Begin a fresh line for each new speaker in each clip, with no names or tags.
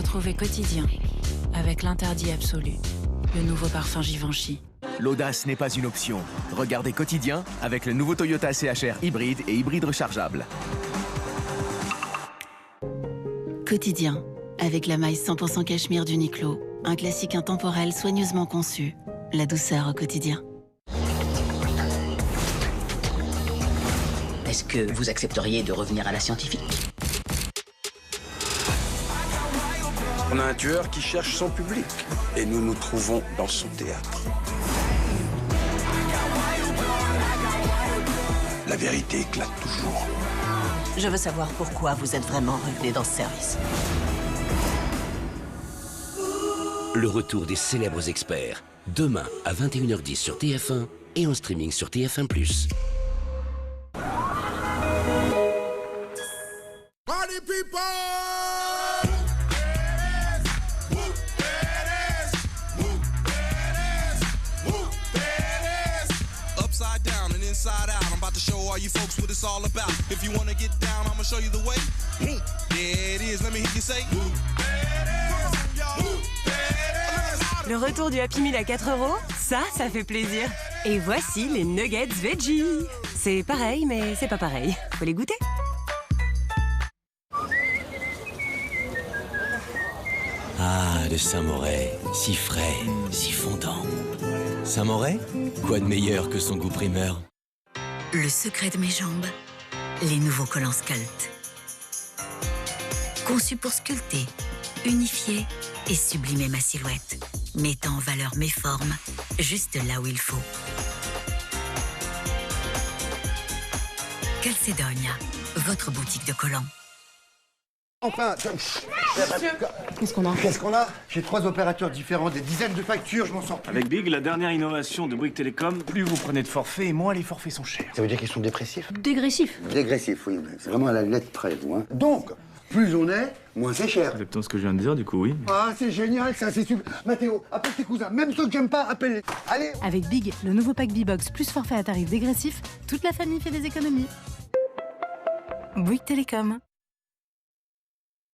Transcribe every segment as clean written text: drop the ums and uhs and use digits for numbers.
Retrouvez Quotidien avec l'interdit absolu, le nouveau parfum Givenchy.
L'audace n'est pas une option. Regardez Quotidien avec le nouveau Toyota CHR hybride et hybride rechargeable.
Quotidien, avec la maille 100% cachemire d'Uniqlo, un classique intemporel soigneusement conçu. La douceur au quotidien.
Est-ce que vous accepteriez de revenir à la scientifique?
On a un tueur qui cherche son public. Et nous nous trouvons dans son théâtre. La vérité éclate toujours.
Je veux savoir pourquoi vous êtes vraiment revenu dans ce service.
Le retour des célèbres experts. Demain à 21h10 sur TF1 et en streaming sur TF1+.
Party people! Upside down and inside out. I'm about to show all you folks what it's all about. If you wanna get down, I'ma show you the way. There it is. Let me hear you say.
Le retour du Happy Meal à 4 €, ça fait plaisir. Et voici les nuggets veggie. C'est pareil, mais c'est pas pareil. Faut les goûter.
Ah, le Saint-Moré, si frais, si fondant. Saint-Moré, quoi de meilleur que son goût primeur?
Le secret de mes jambes, les nouveaux collants Sculpt. Conçus pour sculpter, unifier et sublimer ma silhouette, mettant en valeur mes formes, juste là où il faut. Calcedonia, votre boutique de collants.
Enfin, qu'est-ce qu'on a? J'ai 3 opérateurs différents, des dizaines de factures, je m'en sors plus.
Avec Big, la dernière innovation de Bouygues Télécom, plus vous prenez de forfaits, moins les forfaits sont chers.
Ça veut dire qu'ils sont dépressifs?
Dégressif.
Dégressifs, oui. C'est vraiment à la lettre près, vous. Hein. Donc, plus on est, moins c'est cher.
Exactement ce que je viens de dire, du coup, oui.
Ah, c'est génial, ça, c'est super. Mathéo, appelle tes cousins, même ceux que j'aime pas, appelle-les. Allez.
Avec Big, le nouveau pack B-Box plus forfait à tarif dégressif, toute la famille fait des économies. Bouygues Télécom.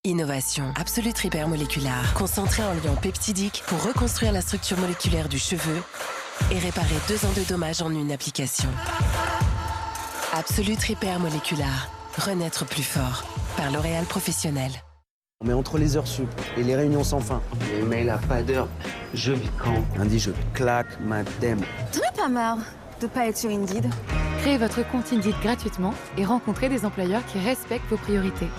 Innovation Absolute Repair moléculaire, concentré en liant peptidique pour reconstruire la structure moléculaire du cheveu et réparer 2 ans de dommages en une application. Absolute Repair moléculaire, renaître plus fort, par L'Oréal Professionnel.
Mais entre les heures sup et les réunions sans fin, les mails à pas d'heure, je vis quand? Lundi, je claque ma thème.
T'en as pas marre de pas être sur Indeed?
Créez votre compte Indeed gratuitement et rencontrez des employeurs qui respectent vos priorités.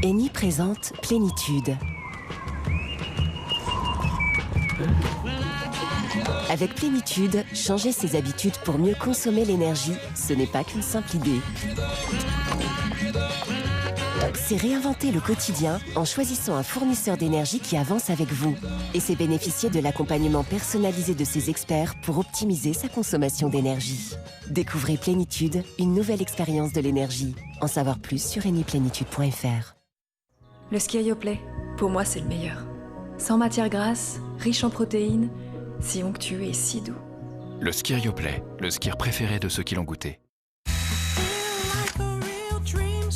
Eni présente Plénitude. Avec Plénitude, changer ses habitudes pour mieux consommer l'énergie, ce n'est pas qu'une simple idée. C'est réinventer le quotidien en choisissant un fournisseur d'énergie qui avance avec vous. Et c'est bénéficier de l'accompagnement personnalisé de ses experts pour optimiser sa consommation d'énergie. Découvrez Plénitude, une nouvelle expérience de l'énergie. En savoir plus sur eniplénitude.fr.
Le ski Yoplait, pour moi, c'est le meilleur. Sans matière grasse, riche en protéines, si onctueux et si doux.
Le ski Yoplait, le skier préféré de ceux qui l'ont goûté.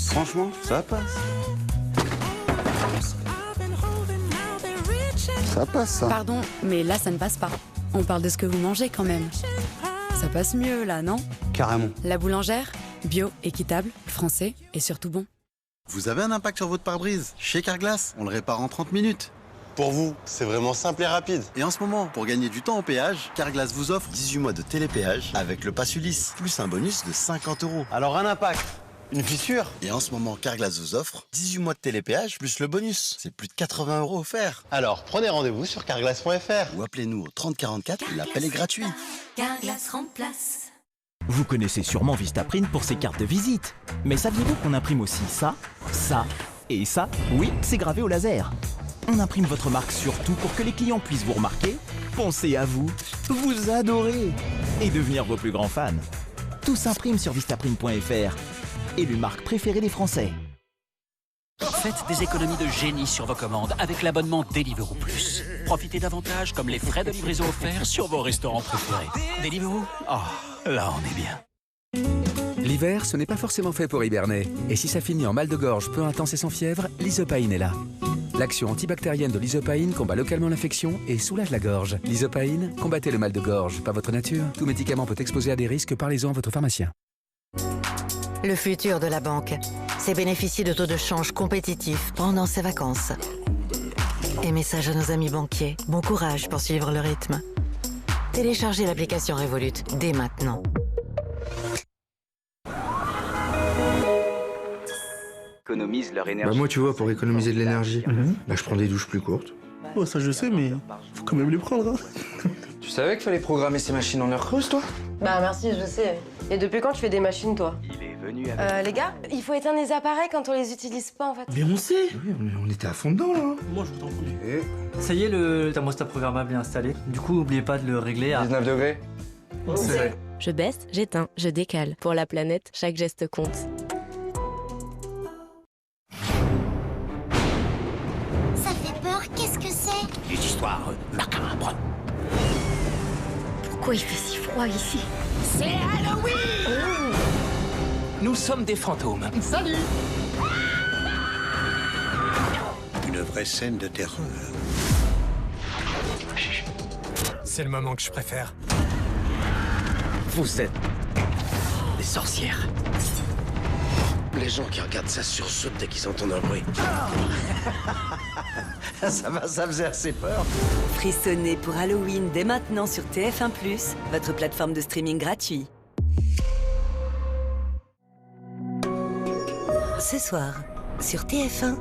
Franchement, ça passe. Ça passe, ça.
Pardon, mais là, ça ne passe pas. On parle de ce que vous mangez quand même. Ça passe mieux, là, non?
Carrément.
La boulangère, bio, équitable, français et surtout bon.
Vous avez un impact sur votre pare-brise? Chez Carglass, on le répare en 30 minutes.
Pour vous, c'est vraiment simple et rapide.
Et en ce moment, pour gagner du temps au péage, Carglass vous offre 18 mois de télépéage avec le pass Ulysse, plus un bonus de 50 €.
Alors un impact, une fissure.
Et en ce moment, Carglass vous offre 18 mois de télépéage plus le bonus. C'est plus de 80 € offerts.
Alors prenez rendez-vous sur carglass.fr. Ou
appelez-nous au 30 44, l'appel est gratuit.
Carglass remplace.
Vous connaissez sûrement Vistaprint pour ses cartes de visite. Mais saviez-vous qu'on imprime aussi ça, ça et ça? Oui, c'est gravé au laser. On imprime votre marque surtout pour que les clients puissent vous remarquer, penser à vous, vous adorer et devenir vos plus grands fans. Tout s'imprime sur Vistaprint.fr. Élue marque préférée des Français.
Faites des économies de génie sur vos commandes avec l'abonnement Deliveroo Plus. Profitez davantage comme les frais de livraison offerts sur vos restaurants préférés. Deliveroo, oh, là on est bien.
L'hiver, ce n'est pas forcément fait pour hiberner. Et si ça finit en mal de gorge peu intense et sans fièvre, l'Isopaïne est là. L'action antibactérienne de l'Isopaïne combat localement l'infection et soulage la gorge. L'Isopaïne, combattez le mal de gorge, pas votre nature. Tout médicament peut exposer à des risques, parlez-en à votre pharmacien.
Le futur de la banque, c'est bénéficier de taux de change compétitifs pendant ses vacances. Et message à nos amis banquiers, bon courage pour suivre le rythme. Téléchargez l'application Revolut dès maintenant.
Économisent leur énergie.
moi, tu vois, pour économiser de l'énergie, je prends des douches plus courtes.
Oh, ça je sais, mais faut quand même les prendre, hein.
Tu savais qu'il fallait programmer ces machines en heure creuse, toi?
Bah merci, je sais. Et depuis quand tu fais des machines, toi?
Il est venu avec...
Les gars, il faut éteindre les appareils quand on les utilise pas, en fait.
Mais on sait.
Oui, on était à fond dedans, là.
Moi, je t'en prie.
Ça y est, le thermostat programmable est installé. Du coup, n'oubliez pas de le régler à...
19 degrés.
On sait.
Je baisse, j'éteins, je décale. Pour la planète, chaque geste compte.
Ça fait peur, qu'est-ce que c'est?
Des histoires macabres.
Pourquoi il fait si froid ici? C'est Halloween!
Nous sommes des fantômes.
Salut!
Une vraie scène de terreur.
C'est le moment que je préfère.
Vous êtes des sorcières. Les gens qui regardent ça sursautent dès qu'ils entendent un bruit.
Ça faisait assez peur.
Frissonnez pour Halloween dès maintenant sur TF1+, votre plateforme de streaming gratuit. Ce soir, sur TF1,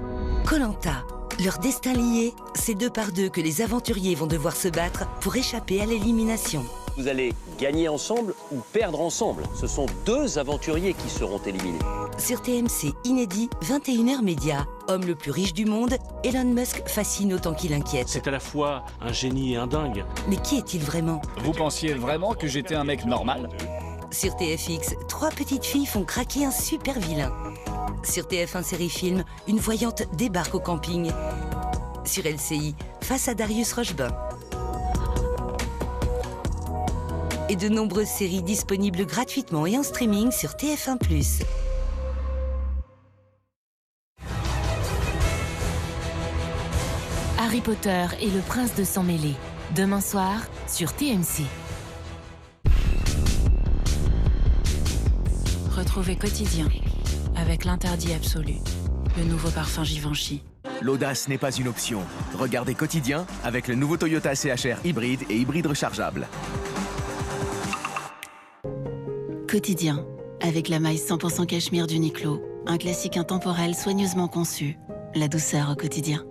Koh-Lanta. Leur destin lié, c'est 2 par 2 que les aventuriers vont devoir se battre pour échapper à l'élimination.
Vous allez gagner ensemble ou perdre ensemble. Ce sont 2 aventuriers qui seront éliminés.
Sur TMC, inédit, 21h Média. Homme le plus riche du monde, Elon Musk fascine autant qu'il inquiète.
C'est à la fois un génie et un dingue.
Mais qui est-il vraiment?
Vous pensiez vraiment que j'étais un mec normal?
Sur TFX, 3 petites filles font craquer un super vilain. Sur TF1 Série Film, une voyante débarque au camping. Sur LCI, face à Darius Rochebain. Et de nombreuses séries disponibles gratuitement et en streaming sur TF1+.
Harry Potter et le prince de sang mêlé. Demain soir, sur TMC.
Retrouvez Quotidien, avec l'interdit absolu. Le nouveau parfum Givenchy.
L'audace n'est pas une option. Regardez Quotidien avec le nouveau Toyota CHR hybride et hybride rechargeable.
Quotidien, avec la maille 100% cachemire d'Uniqlo. Un classique intemporel soigneusement conçu. La douceur au quotidien.